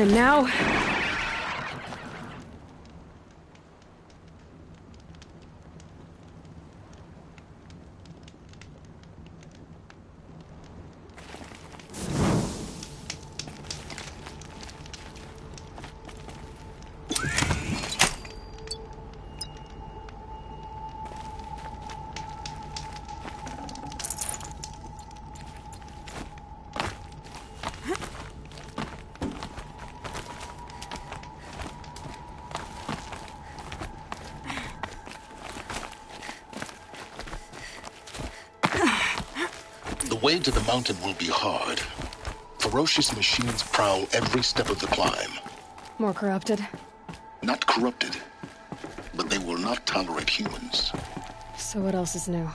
And now... The way to the mountain will be hard. Ferocious machines prowl every step of the climb. More corrupted? Not corrupted, but they will not tolerate humans. So what else is new?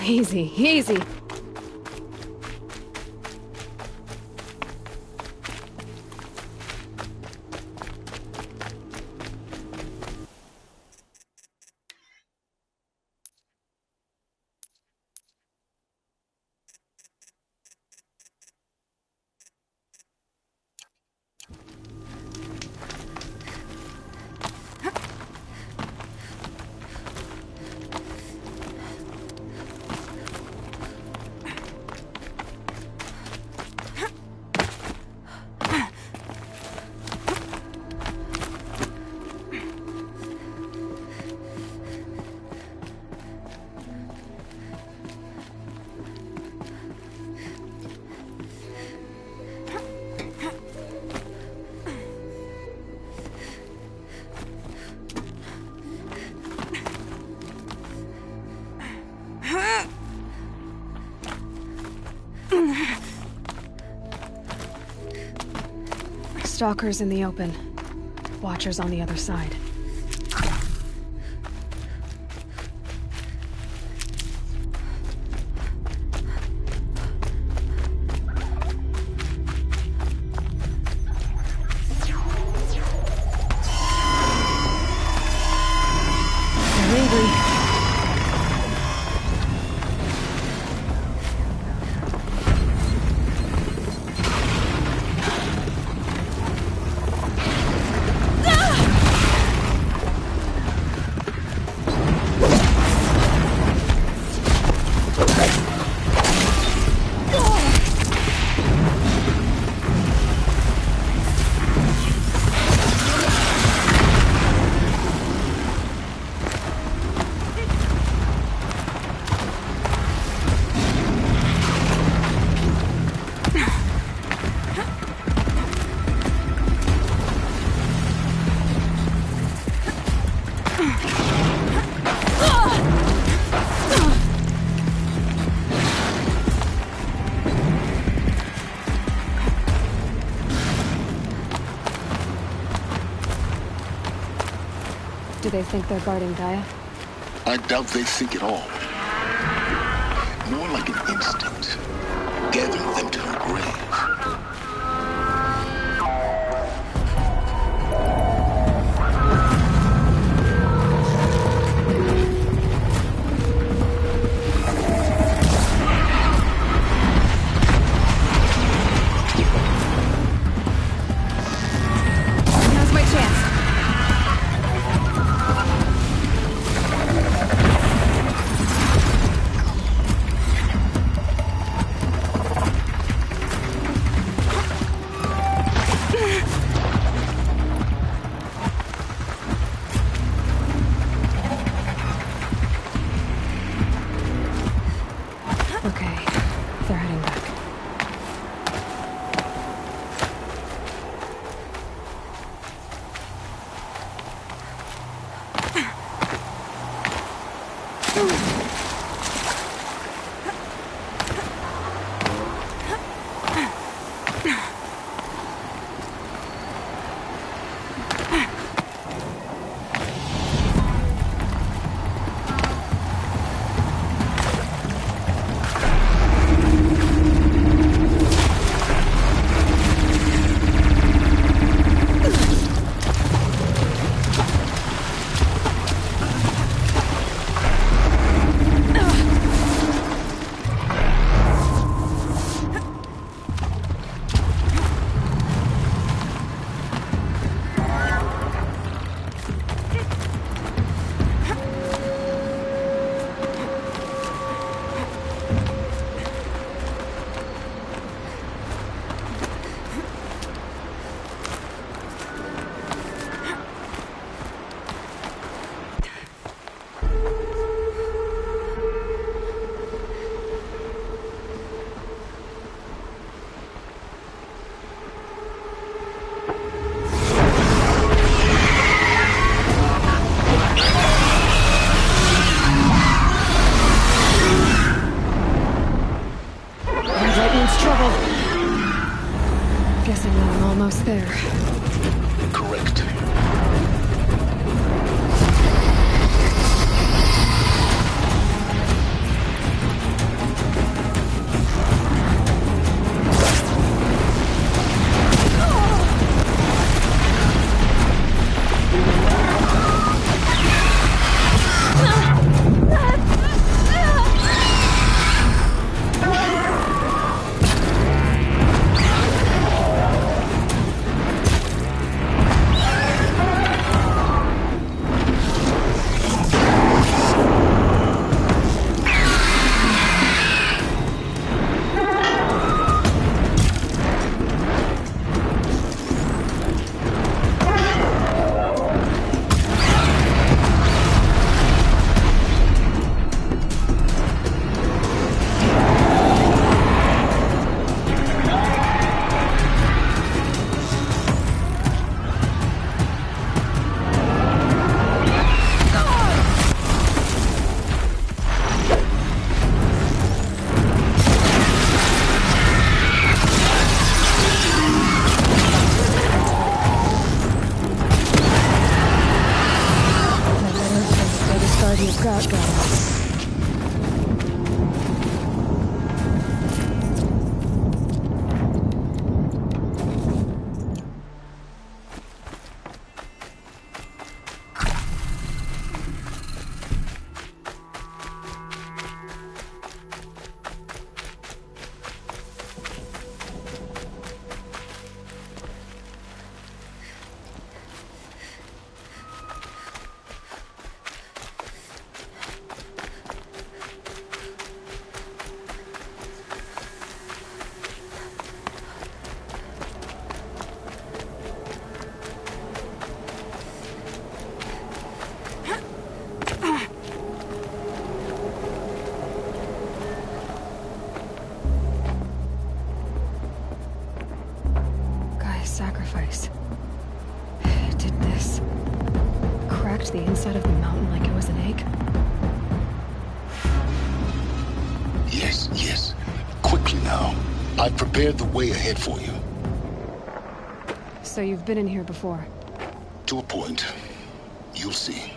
Easy, easy. Stalkers in the open. Watchers on the other side. They're angry. Do they think they're guarding Gaia? I doubt they think at all. More like an instinct, gathering them to her grave. Now's my chance. Okay, they're heading back. there. Correct. Sacrifice. It did this. Cracked the inside of the mountain like it was an egg. Yes, yes. Quickly now. I've prepared the way ahead for you. So you've been in here before? To a point. You'll see.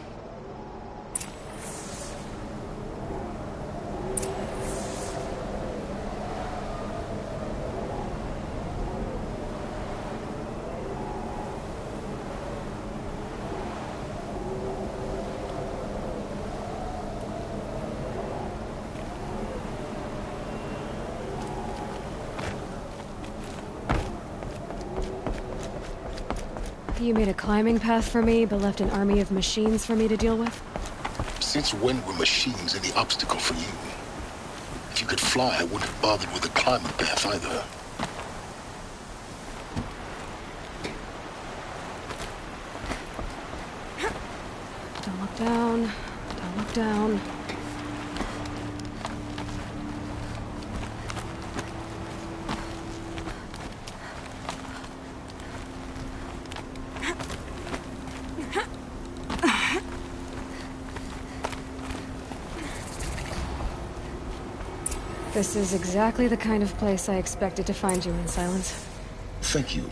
You made a climbing path for me, but left an army of machines for me to deal with? Since when were machines any obstacle for you? If you could fly, I wouldn't have bothered with a climbing path either. Don't look down. Don't look down. This is exactly the kind of place I expected to find you in, Silence. Thank you.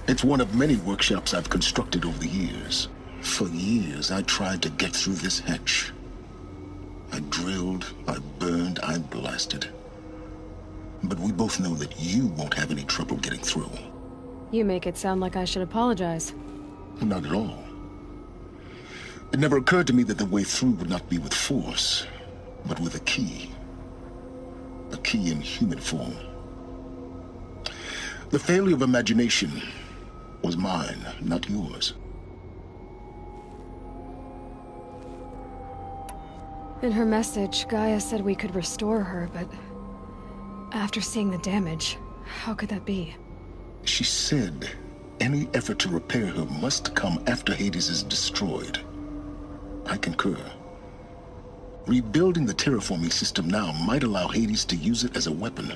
It's one of many workshops I've constructed over the years. For years, I tried to get through this hatch. I drilled, I burned, I blasted. But we both know that you won't have any trouble getting through. You make it sound like I should apologize. Not at all. It never occurred to me that the way through would not be with force, but with a key. A key in human form. The failure of imagination was mine, not yours. In her message, Gaia said we could restore her, but after seeing the damage, how could that be? She said any effort to repair her must come after Hades is destroyed. I concur. Rebuilding the terraforming system now might allow Hades to use it as a weapon.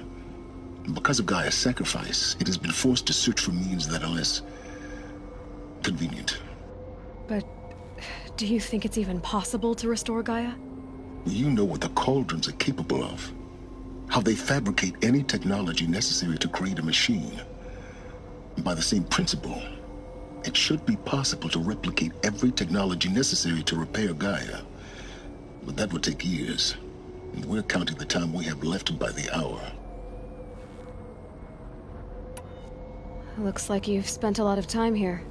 Because of Gaia's sacrifice, it has been forced to search for means that are less convenient. But do you think it's even possible to restore Gaia? You know what the Cauldrons are capable of. How they fabricate any technology necessary to create a machine. By the same principle, it should be possible to replicate every technology necessary to repair Gaia. But that would take years, and we're counting the time we have left by the hour. Looks like you've spent a lot of time here.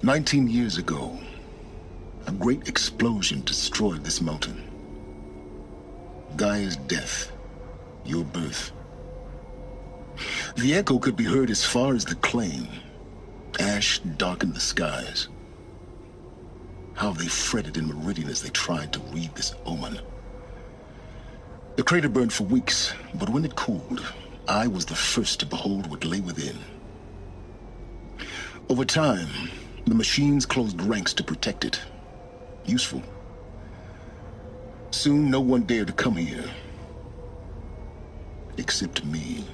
19 years ago, a great explosion destroyed this mountain. Gaia's death, your birth. The echo could be heard as far as the Claim. Ash darkened the skies. How they fretted in Meridian as they tried to read this omen. The crater burned for weeks, but when it cooled, I was the first to behold what lay within. Over time, the machines closed ranks to protect it. Useful. Soon, no one dared to come here. Except me.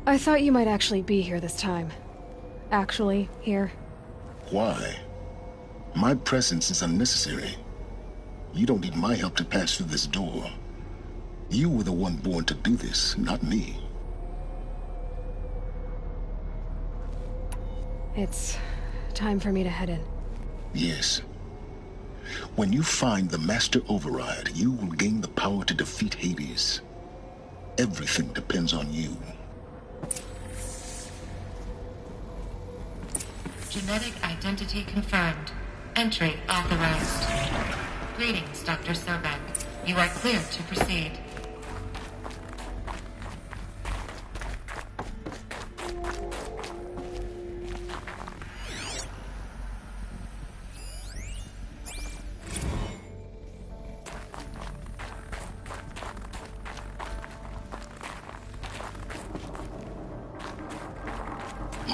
I thought you might actually be here this time. Actually, here. Why? My presence is unnecessary. You don't need my help to pass through this door. You were the one born to do this, not me. It's time for me to head in. Yes. When you find the Master Override, you will gain the power to defeat Hades. Everything depends on you. Genetic identity confirmed. Entry authorized. Greetings, Dr. Sobek. You are cleared to proceed.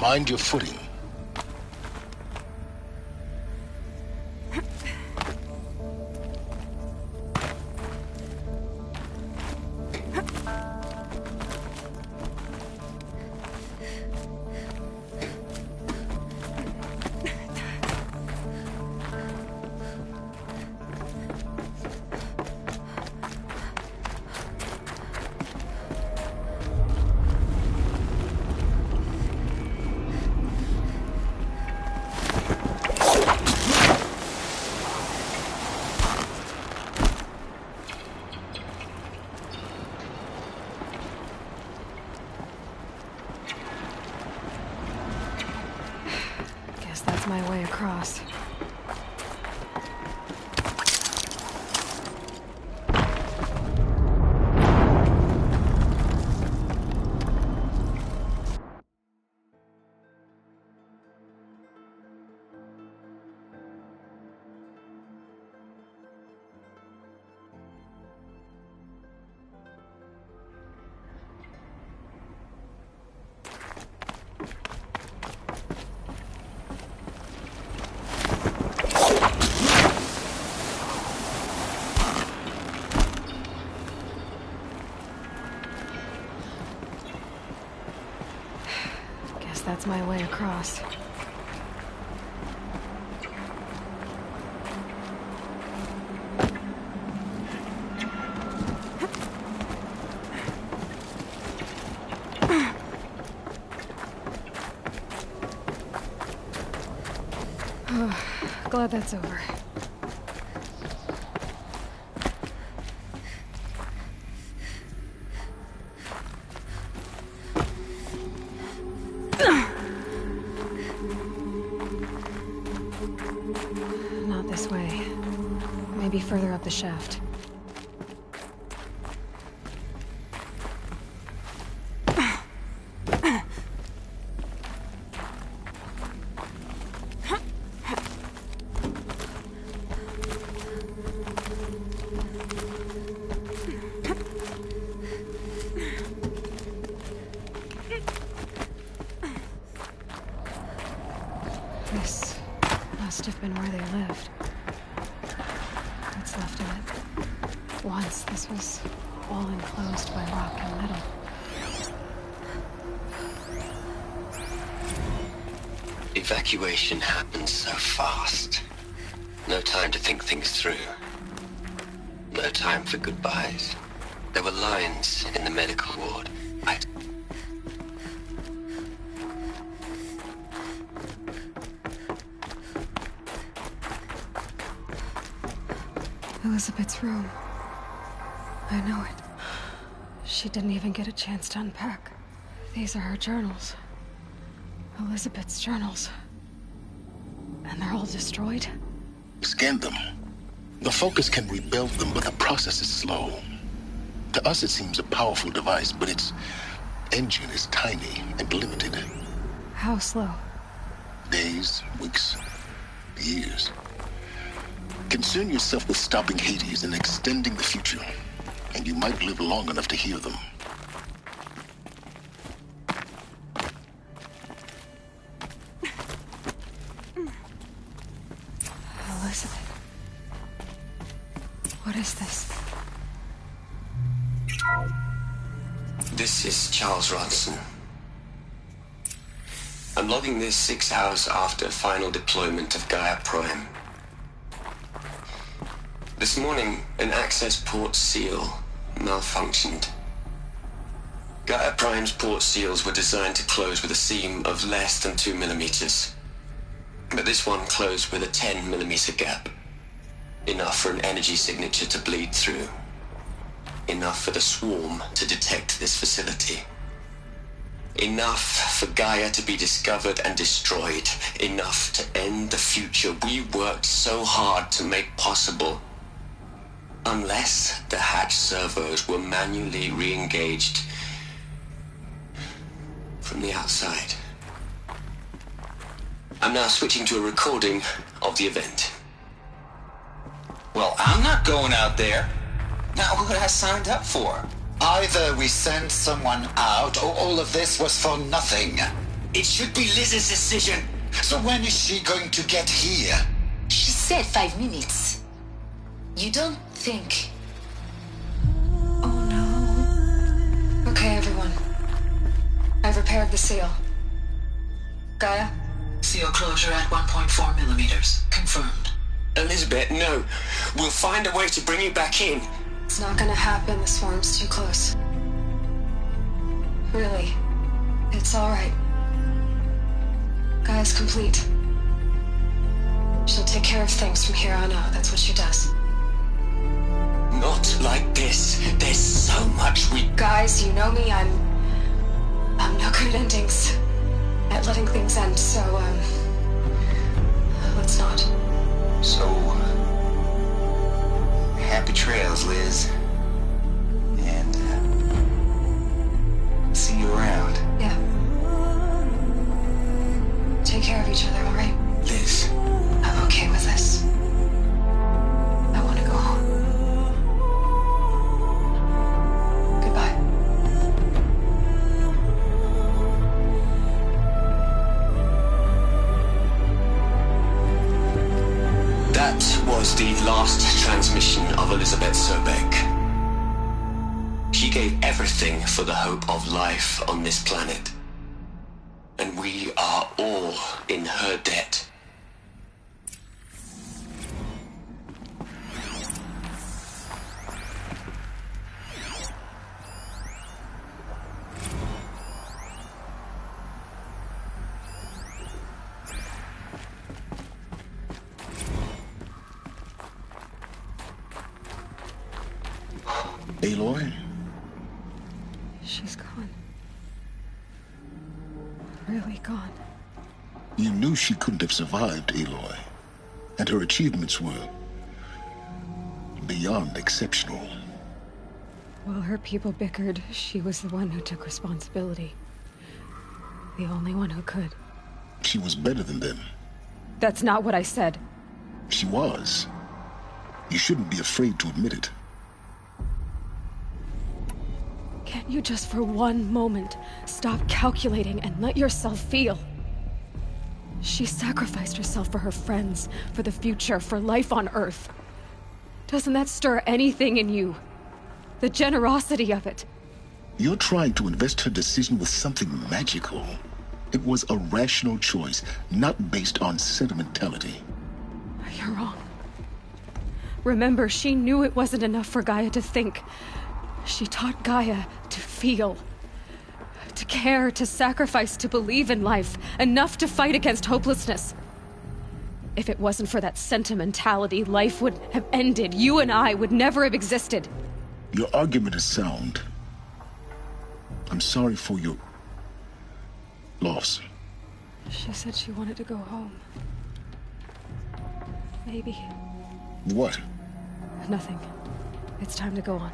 Mind your footing. That's my way across. That's my way across. Glad that's over. Not this way. Maybe further up the shaft. This must have been where they lived. What's left of it. Once this was all enclosed by rock and metal. Evacuation happens so fast. No time to think things through. No time for goodbyes. There were lines in the medical ward. Elizabeth's room. I know it. She didn't even get a chance to unpack. These are her journals. Elizabeth's journals. And they're all destroyed? Scan them. The Focus can rebuild them, but the process is slow. To us, it seems a powerful device, but its engine is tiny and limited. How slow? Days, weeks, years. Concern yourself with stopping Hades and extending the future, and you might live long enough to hear them. Elizabeth. What is this? This is Charles Ronson. I'm logging this 6 hours after final deployment of Gaia Prime. This morning, an access port seal malfunctioned. Gaia Prime's port seals were designed to close with a seam of less than 2 millimeters. But this one closed with a 10 millimeter gap. Enough for an energy signature to bleed through. Enough for the swarm to detect this facility. Enough for Gaia to be discovered and destroyed. Enough to end the future we worked so hard to make possible. Unless the hatch servos were manually re-engaged from the outside. I'm now switching to a recording of the event. Well, I'm not going out there. Not what I signed up for. Either we send someone out, or all of this was for nothing. It should be Liz's decision. So when is she going to get here? She said 5 minutes. You don't think... Oh no. Okay, everyone. I've repaired the seal. Gaia? Seal closure at 1.4 millimeters. Confirmed. Elizabeth, no. We'll find a way to bring you back in. It's not gonna happen. The swarm's too close. Really. It's alright. Gaia's complete. She'll take care of things from here on out. That's what she does. Not like this. There's so much we... Guys, you know me. I'm no good at endings. At letting things end, so, let's not. So, happy trails, Liz. And, see you around. Yeah. Take care of each other, alright? Liz. I'm okay with this. I want to go home. Goodbye. That was the last transmission of Elizabeth Sobeck. She gave everything for the hope of life on this planet. And we are all in her debt. Aloy? She's gone. Really gone. You knew she couldn't have survived, Aloy. And her achievements were... beyond exceptional. While her people bickered, she was the one who took responsibility. The only one who could. She was better than them. That's not what I said. She was. You shouldn't be afraid to admit it. Can't you just for one moment stop calculating and let yourself feel? She sacrificed herself for her friends, for the future, for life on Earth. Doesn't that stir anything in you? The generosity of it. You're trying to invest her decision with something magical. It was a rational choice, not based on sentimentality. You're wrong. Remember, she knew it wasn't enough for Gaia to think. She taught Gaia to feel. To care, to sacrifice, to believe in life. Enough to fight against hopelessness. If it wasn't for that sentimentality, life would have ended. You and I would never have existed. Your argument is sound. I'm sorry for your loss. She said she wanted to go home. Maybe. What? Nothing. It's time to go on.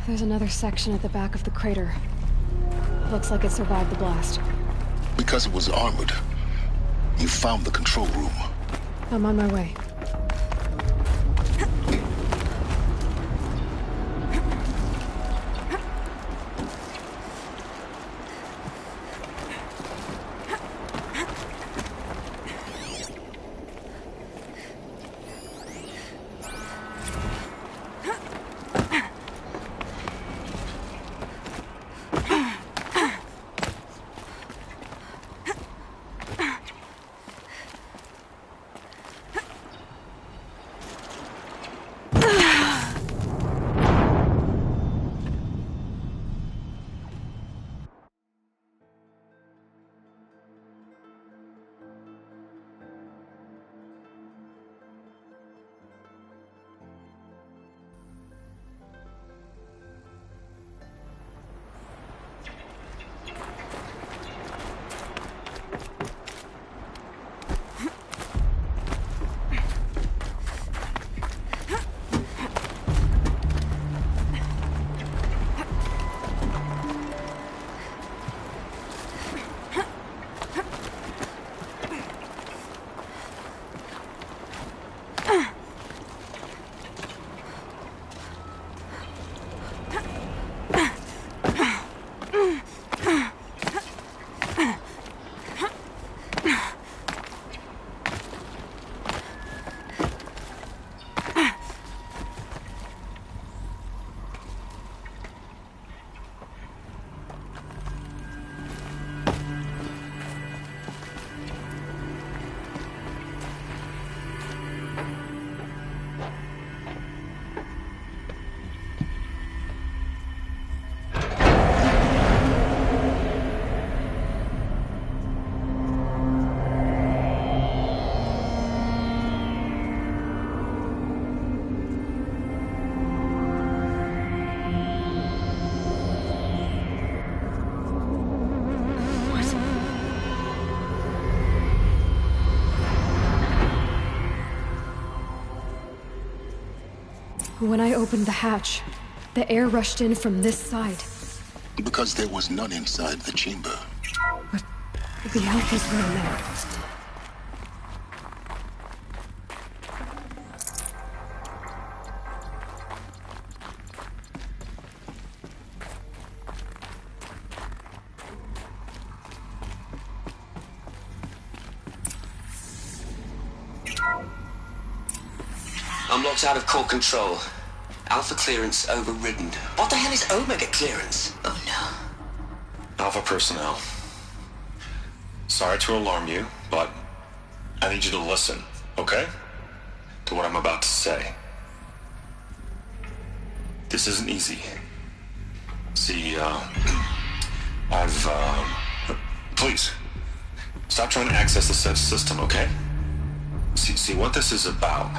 There's another section at the back of the crater. Looks like it survived the blast. Because it was armored. You found the control room. I'm on my way. When I opened the hatch, the air rushed in from this side. Because there was none inside the chamber. But the Alphas were in there. I'm locked out of core control. Alpha clearance overridden. What the hell is Omega clearance? Oh no. Alpha personnel. Sorry to alarm you, but I need you to listen, okay? To what I'm about to say. This isn't easy. See, please, stop trying to access the sense system, okay? See, what this is about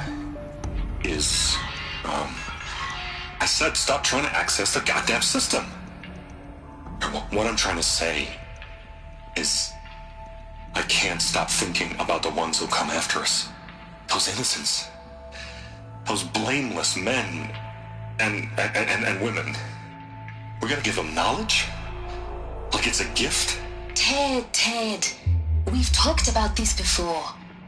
is, I said stop trying to access the goddamn system. What I'm trying to say is I can't stop thinking about the ones who come after us. Those innocents. Those blameless men and women. We're gonna give them knowledge? Like it's a gift? Ted. We've talked about this before.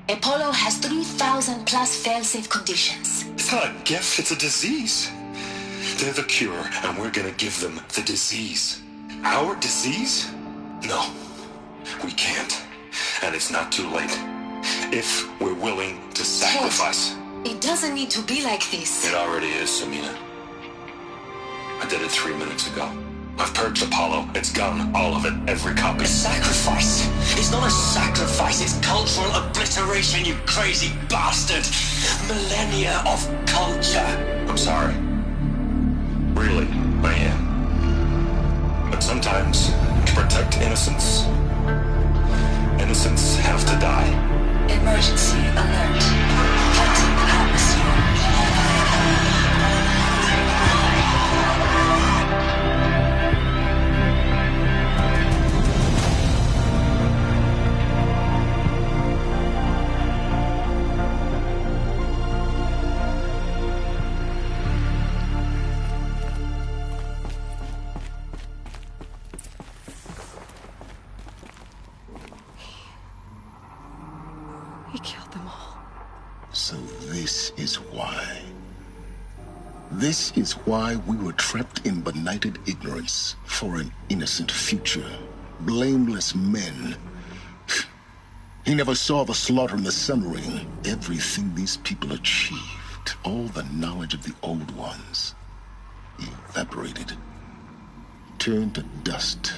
Apollo has 3,000 plus fail-safe conditions. It's not a gift, it's a disease. They're the cure, and we're gonna give them the disease. Our disease? No, we can't. And it's not too late. If we're willing to sacrifice. Ted, it doesn't need to be like this. It already is, Samina. I did it 3 minutes ago. I've purged Apollo. It's gone. All of it. Every copy. A sacrifice? It's not a sacrifice, it's cultural obliteration, you crazy bastard! Millennia of culture! I'm sorry. Really, I am. But sometimes, to protect innocence, innocents have to die. Emergency alert. Cutting atmosphere. He killed them all. So this is why. This is why we were trapped in benighted ignorance for an innocent future. Blameless men. He never saw the slaughter in the Sun Ring. Everything these people achieved, all the knowledge of the old ones, evaporated, turned to dust,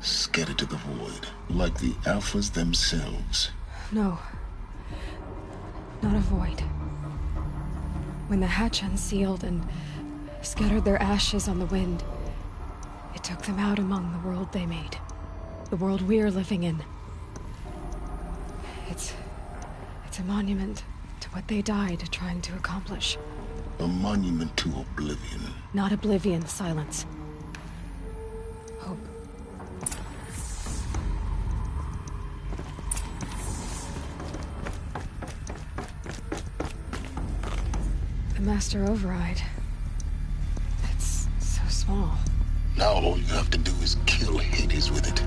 scattered to the void, like the Alphas themselves. No. Not a void. When the hatch unsealed and scattered their ashes on the wind, it took them out among the world they made. The world we're living in. It's a monument to what they died trying to accomplish. A monument to oblivion. Not oblivion, silence. Hope. The Master Override. It's so small. Now all you have to do is kill Hades with it.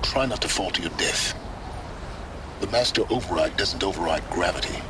Try not to fall to your death. The Master Override doesn't override gravity.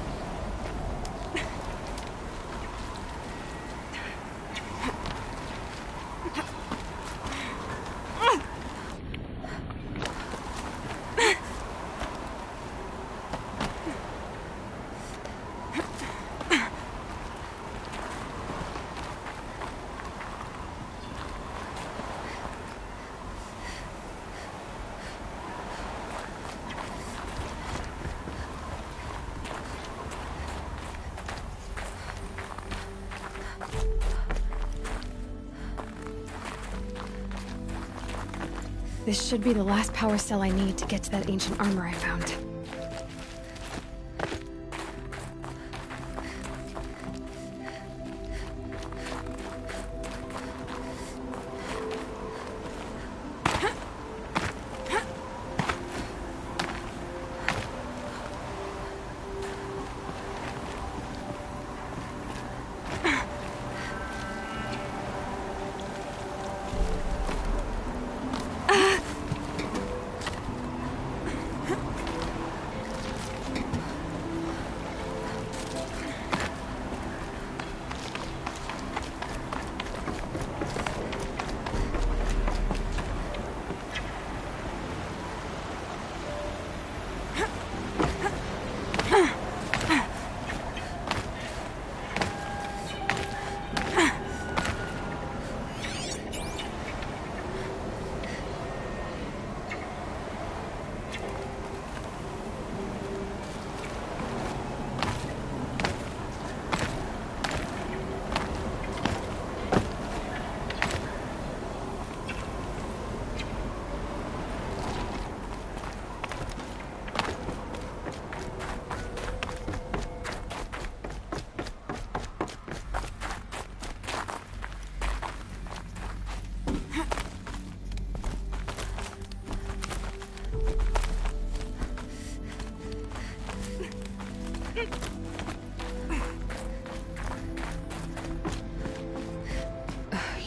This should be the last power cell I need to get to that ancient armor I found.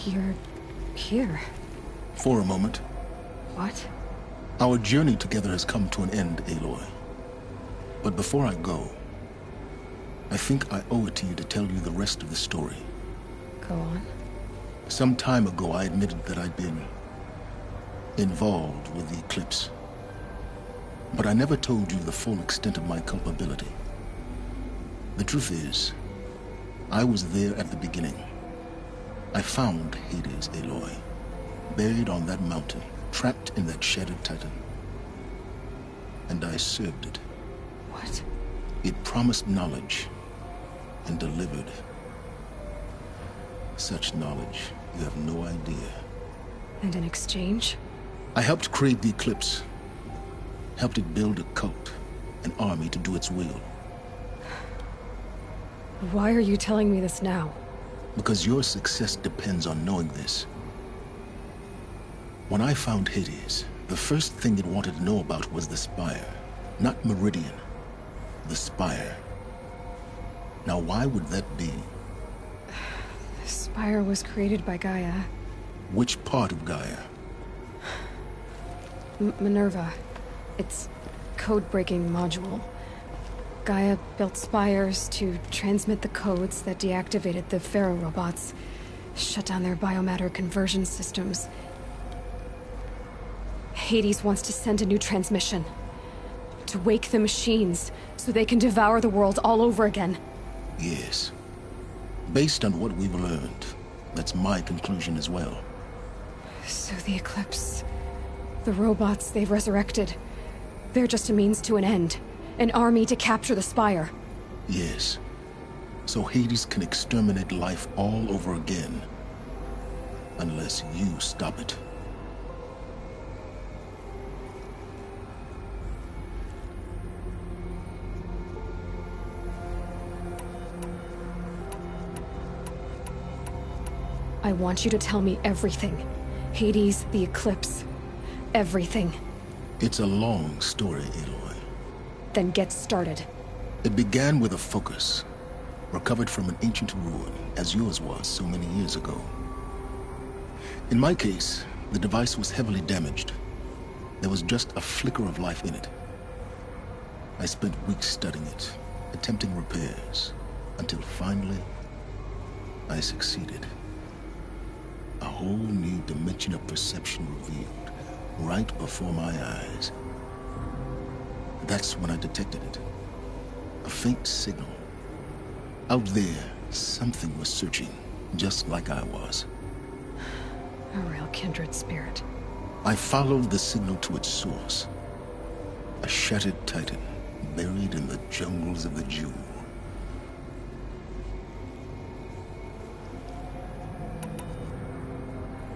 You're here. For a moment. What? Our journey together has come to an end, Aloy. But before I go, I think I owe it to you to tell you the rest of the story. Go on. Some time ago, I admitted that I'd been involved with the Eclipse. But I never told you the full extent of my culpability. The truth is, I was there at the beginning. I found Hades, Aloy, buried on that mountain, trapped in that shattered Titan. And I served it. What? It promised knowledge and delivered. Such knowledge, you have no idea. And in exchange? I helped create the Eclipse. Helped it build a cult, an army to do its will. Why are you telling me this now? Because your success depends on knowing this. When I found Hades, the first thing it wanted to know about was the Spire. Not Meridian. The Spire. Now, why would that be? The Spire was created by Gaia. Which part of Gaia? Minerva. It's code-breaking module. Gaia built spires to transmit the codes that deactivated the Pharaoh robots, shut down their biomatter conversion systems. Hades wants to send a new transmission. To wake the machines, so they can devour the world all over again. Yes. Based on what we've learned, that's my conclusion as well. So the Eclipse... the robots they've resurrected... they're just a means to an end. An army to capture the Spire. Yes. So Hades can exterminate life all over again. Unless you stop it. I want you to tell me everything. Hades, the Eclipse, everything. It's a long story, Aloy. Then get started. It began with a focus, recovered from an ancient ruin, as yours was so many years ago. In my case, the device was heavily damaged. There was just a flicker of life in it. I spent weeks studying it, attempting repairs, until finally, I succeeded. A whole new dimension of perception revealed, right before my eyes. That's when I detected it. A faint signal. Out there, something was searching, just like I was. A real kindred spirit. I followed the signal to its source. A shattered Titan, buried in the jungles of the Jewel.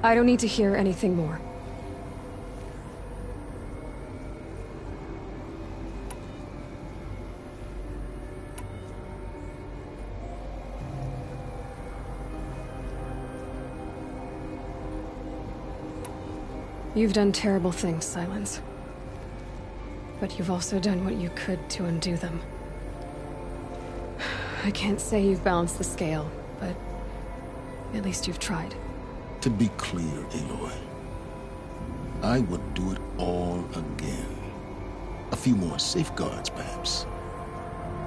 I don't need to hear anything more. You've done terrible things, Silence. But you've also done what you could to undo them. I can't say you've balanced the scale, but at least you've tried. To be clear, Aloy, I would do it all again. A few more safeguards, perhaps,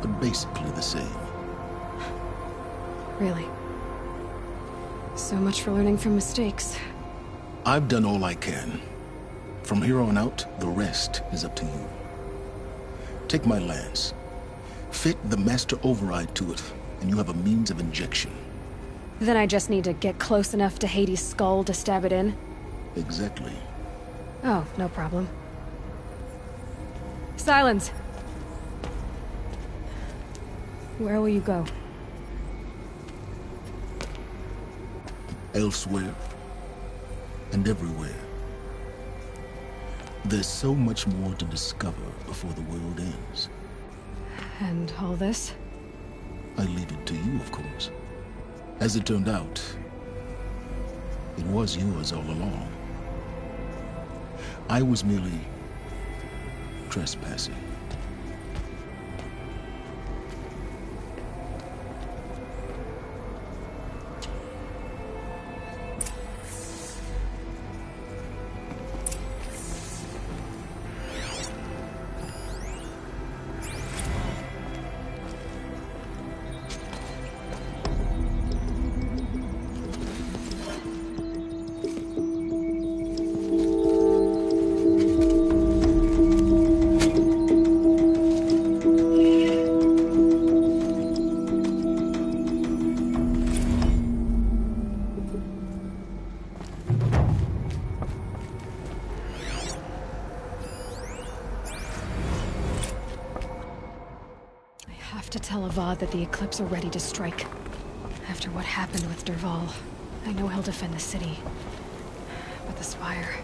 but basically the same. Really? So much for learning from mistakes. I've done all I can. From here on out, the rest is up to you. Take my lance. Fit the Master Override to it, and you have a means of injection. Then I just need to get close enough to Hades' skull to stab it in? Exactly. Oh, no problem. Silence! Where will you go? Elsewhere. And everywhere. There's so much more to discover before the world ends. And all this? I leave it to you, of course. As it turned out, it was yours all along. I was merely trespassing. tell Avad that the Eclipse are ready to strike. After what happened with Dervahl, I know he'll defend the city. But the Spire...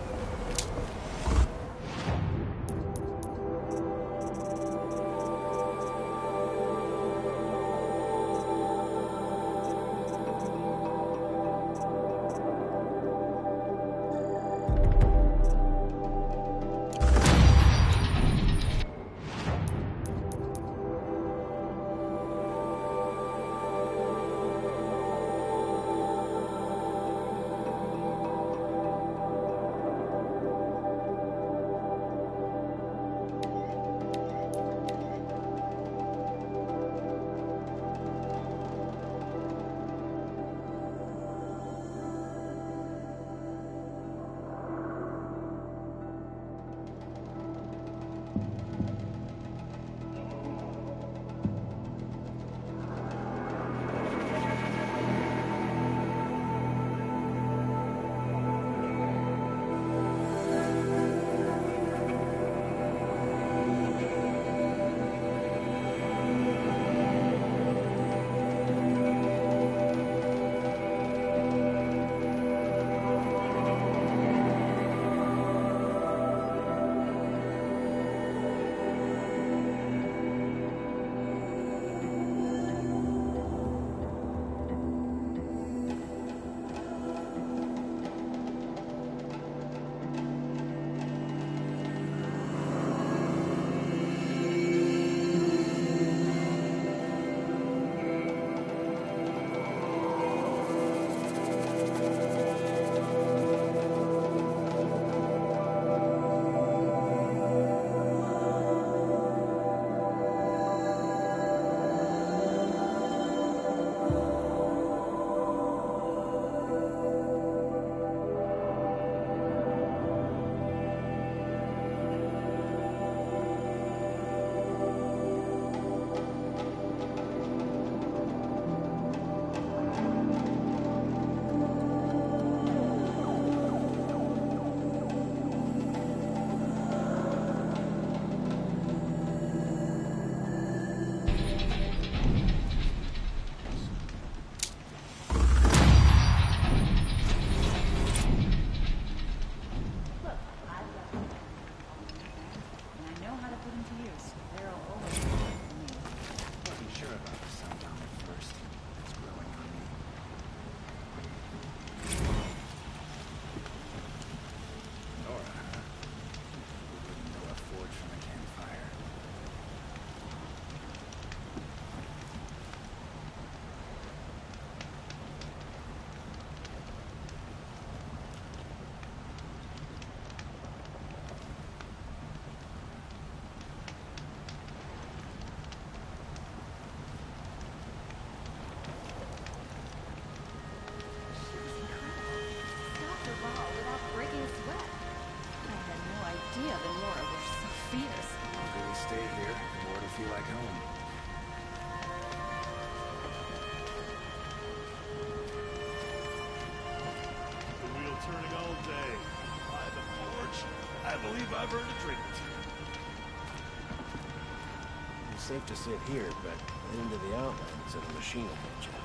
I've earned a drink. It's safe to sit here, but into the Outlands and the machine will get you.